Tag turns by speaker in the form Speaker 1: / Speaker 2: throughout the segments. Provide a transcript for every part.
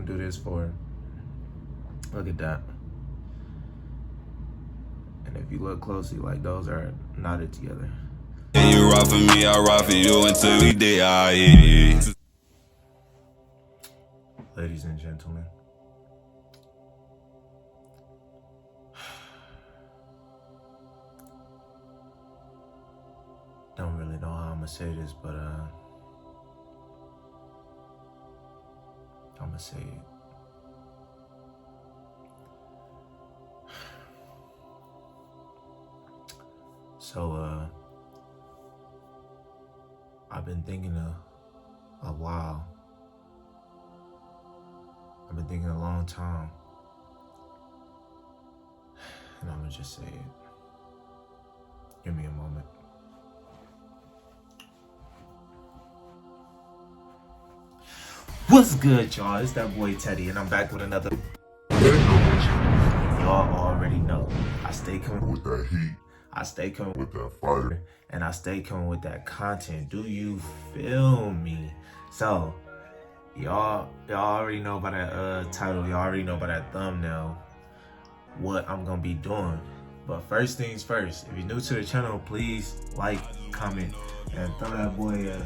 Speaker 1: can do this for, look at that. And if you look closely, like those are knotted together.
Speaker 2: You ride for me, I ride for you until we die.
Speaker 1: Ladies and gentlemen, don't really know how I'm gonna say this, but I'm gonna say it. So I've been thinking a while. I've been thinking a long time, and I'm gonna just say it. Give me a moment. What's good, y'all? It's that boy Teddy, and I'm back with another. Y'all already know I stay coming with that heat. I stay coming with that fire, and I stay coming with that content. Do you feel me? So, y'all already know by that title. Y'all already know by that thumbnail what I'm gonna be doing. But first things first, if you're new to the channel, please like, comment, and throw that boy a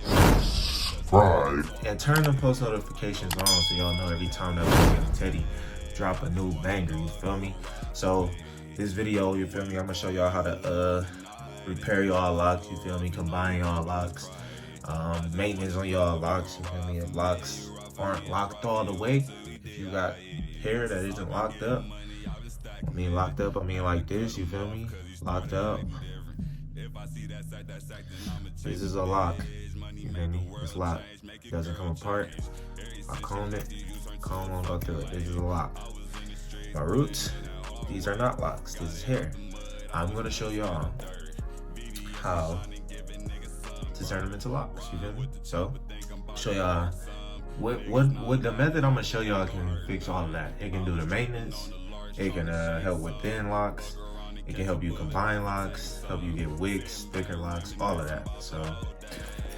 Speaker 1: subscribe. And turn the post notifications on so y'all know every time that boy Teddy drop a new banger. You feel me? So this video, you feel me, I'm gonna show y'all how to repair y'all locks, you feel me, combine y'all locks, maintenance on y'all locks, you feel me. If locks aren't locked all the way, if you got hair that isn't locked up, I mean like this, you feel me, locked up, this is a lock, you feel me, it's locked, it doesn't come apart. I comb it, comb on, go through it, this is a lock. My roots, these are not locks, this is hair. I'm gonna show y'all how to turn them into locks, you feel me? So, show y'all what the method I'm gonna show y'all can fix all of that. It can do the maintenance, it can help with thin locks, it can help you combine locks, help you get wicks, thicker locks, all of that. So,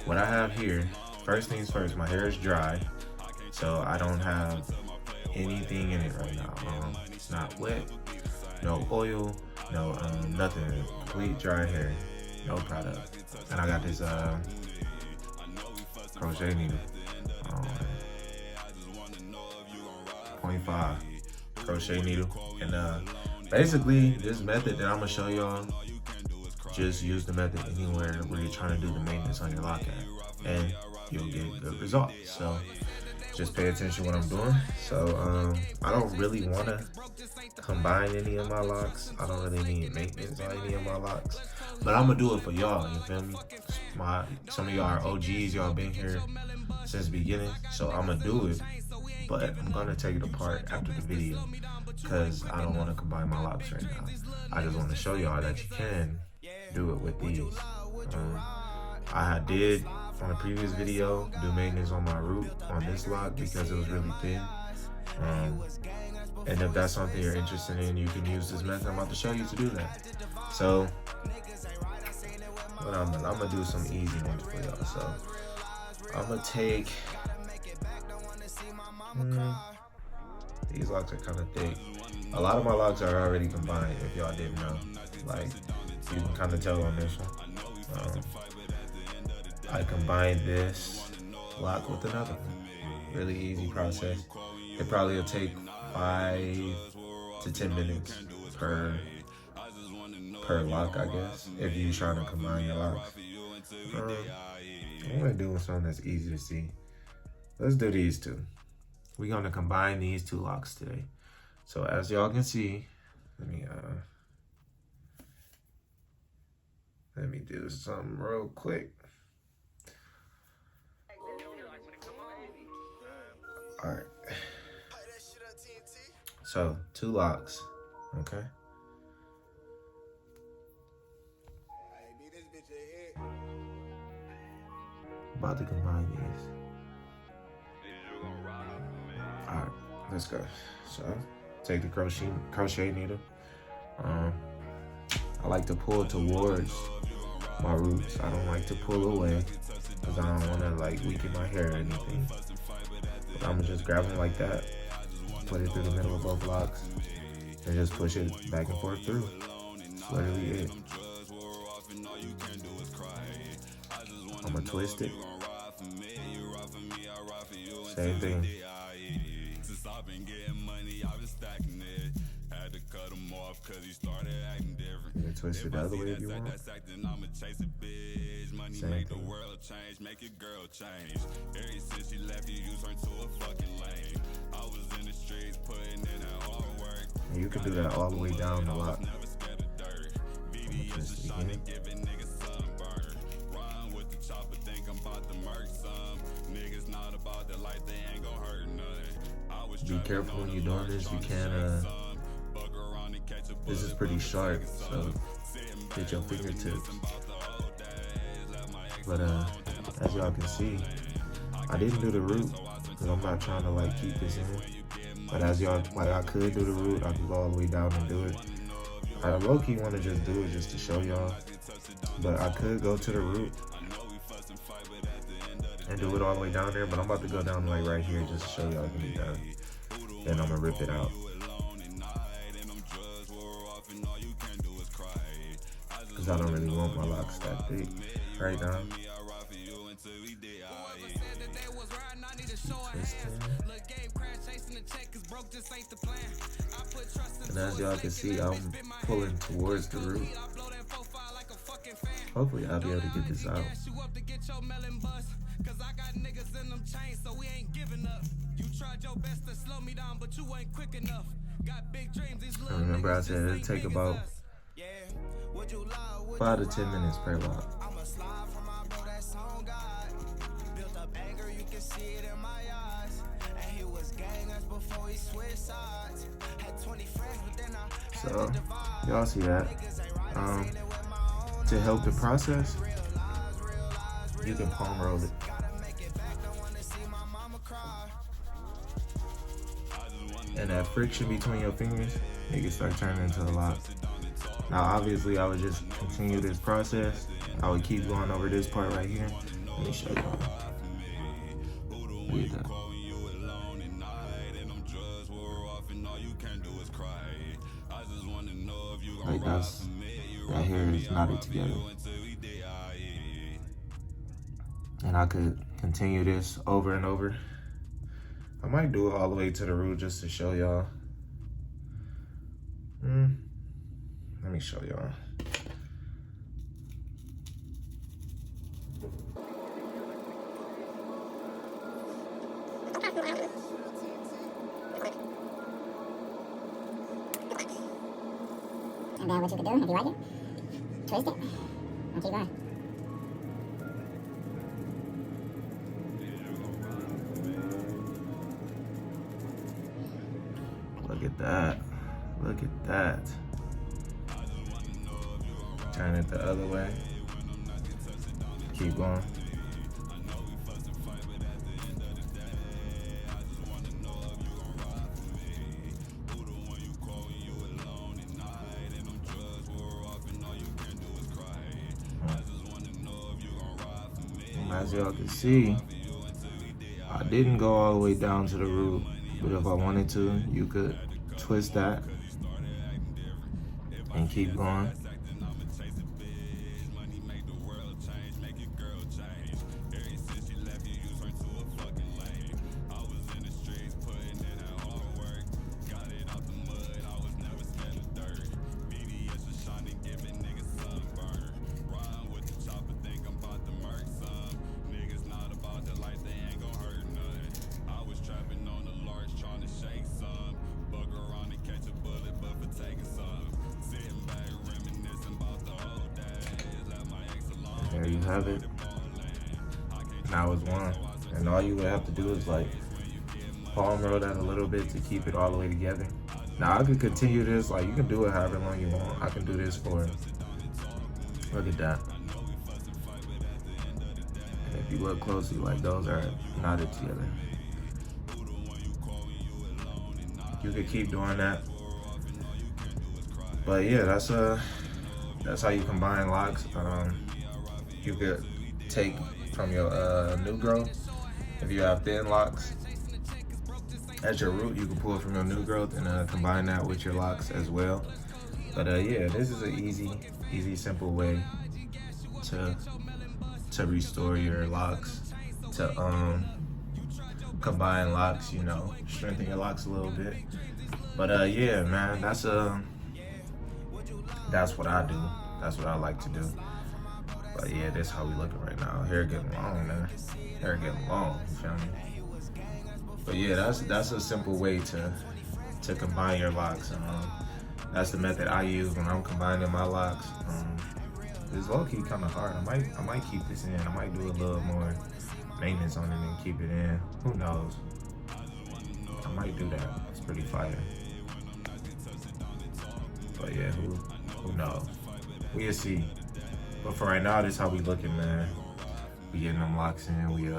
Speaker 1: what I have here, first things first, my hair is dry, so I don't have anything in it right now. It's not wet, no oil, no nothing, complete dry hair, no product. And I got this crochet needle, 0.5 crochet needle. And basically this method that I'm gonna show y'all, just use the method anywhere where you're trying to do the maintenance on your lock at, and you'll get good results. So just pay attention to what I'm doing. So I don't really want to combine any of my locks. I don't really need maintenance on any of my locks, but I'm gonna do it for y'all, you feel me? Some of y'all are OGs, y'all been here since the beginning, so I'm gonna do it, but I'm gonna take it apart after the video because I don't want to combine my locks right now. I just want to show y'all that you can do it with these. I did on a previous video do maintenance on my root on this lock because it was really thin. And if that's something you're interested in, you can use this method I'm about to show you to do that. So what I'm gonna do some easy ones for y'all. So I'm gonna take these locks are kind of thick. A lot of my locks are already combined, if y'all didn't know. Like, you can kind of tell on this one. I combined this lock with another one. Really easy process. It probably will take 5 to 10 minutes per lock, I guess, if you're trying to combine your locks. I'm gonna do something that's easy to see. Let's do these two. We're gonna combine these two locks today. So as y'all can see, let me do something real quick. All right. So 2 locks, okay? About to combine these. All right, let's go. So take the crochet needle. I like to pull towards my roots. I don't like to pull away because I don't want to like weaken my hair or anything. I'm gonna just grab them like that, put it through the middle of both locks, and just push it back and forth through. That's literally it. I'm gonna twist it. Same thing. You can twist it the other way if you want. Same thing. And you can do that all the way down the lock. Twist it again. Be careful when you're doing this. You can't, this is pretty sharp, so hit your fingertips. But as y'all can see, I didn't do the root because I'm not trying to like keep this in. But as y'all, like I could do the root, I could go all the way down and do it. I low-key want to just do it just to show y'all. But I could go to the root and do it all the way down there, but I'm about to go down like right here just to show y'all it can be done. Then I'm gonna rip it out. Cause I don't really want my locks that big right now. And as y'all can see, I'm pulling towards the root. Hopefully I'll be able to get this out. And remember I said it'll take about 5 to 10 minutes per lock. So y'all see that. To help the process, you can palm roll it. And that friction between your fingers, it can start turning into a lock. Now obviously I would just continue this process. I would keep going over this part right here. Let me show you. Look at that. Like that hair is knotted together. And I could continue this over and over. I might do it all the way to the root just to show y'all. Let me show y'all.
Speaker 3: And then what you can do, if you like it, twist it, and keep going.
Speaker 1: Look at that. Look at that. Turn it the other way. Keep going. As y'all can see, I didn't go all the way down to the root, but if I wanted to, you could twist that and keep going. There you have it. Now it's one. And all you would have to do is like palm roll that a little bit to keep it all the way together. Now I could continue this, like you can do it however long you want. I can do this for, look at that. And if you look closely, like those are knotted together. You could keep doing that. But yeah, that's how you combine locks. You could take from your new growth, if you have thin locks, as your root, you can pull from your new growth and combine that with your locks as well. But yeah, this is an easy, simple way to restore your locks, to combine locks, you know, strengthen your locks a little bit. But yeah, man, that's what I do. That's what I like to do. But yeah, this how we looking right now. Hair getting long, man. Hair getting long. You feel me? But yeah, that's a simple way to combine your locks. That's the method I use when I'm combining my locks. It's low key kind of hard. I might keep this in. I might do a little more maintenance on it and keep it in. Who knows? I might do that. It's pretty fire. But yeah, who knows? We'll see. But for right now, this how we looking, man. We getting them locks in. We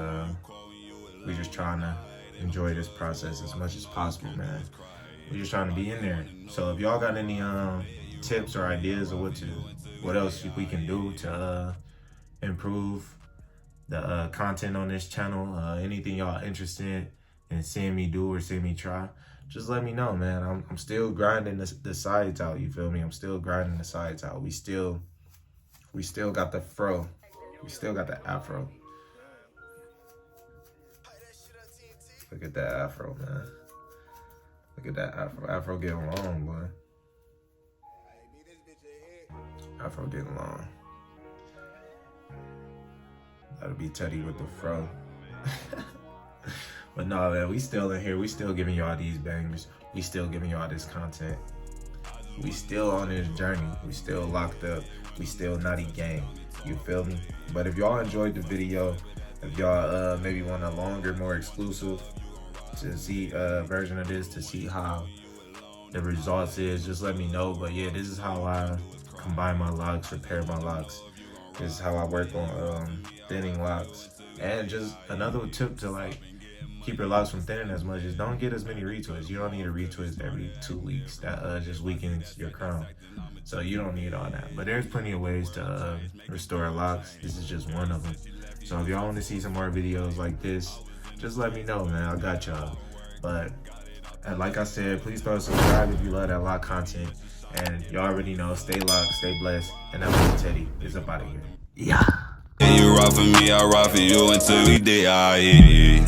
Speaker 1: just trying to enjoy this process as much as possible, man. We just trying to be in there. So if y'all got any tips or ideas of what else we can do to improve the content on this channel, anything y'all interested in seeing me do or seeing me try, just let me know, man. I'm still grinding the sides out. You feel me? I'm still grinding the sides out. We still got the fro. We still got the afro. Look at that afro, man. Look at that afro. Afro getting long, boy. Afro getting long. That'll be Teddy with the fro. But no, man, we still in here. We still giving y'all these bangers. We still giving y'all this content. We still on this journey. We still locked up. We still Naughty Gang. You feel me? But if y'all enjoyed the video, if y'all maybe want a longer, more exclusive to see version of this, to see how the results is, just let me know. But yeah, this is how I combine my locks, repair my locks. This is how I work on thinning locks. And just another tip to like keep your locks from thinning as much is don't get as many retwists. You don't need a retwist every 2 weeks. That just weakens your crown. So you don't need all that. But there's plenty of ways to restore locks. This is just one of them. So if y'all want to see some more videos like this, just let me know, man. I got y'all. But like I said, please throw a subscribe if you love that lock content. And you already know, stay locked, stay blessed. And that was Teddy. It's up out of here. Yeah.
Speaker 2: Yeah, you ride for me, I ride for you until we die.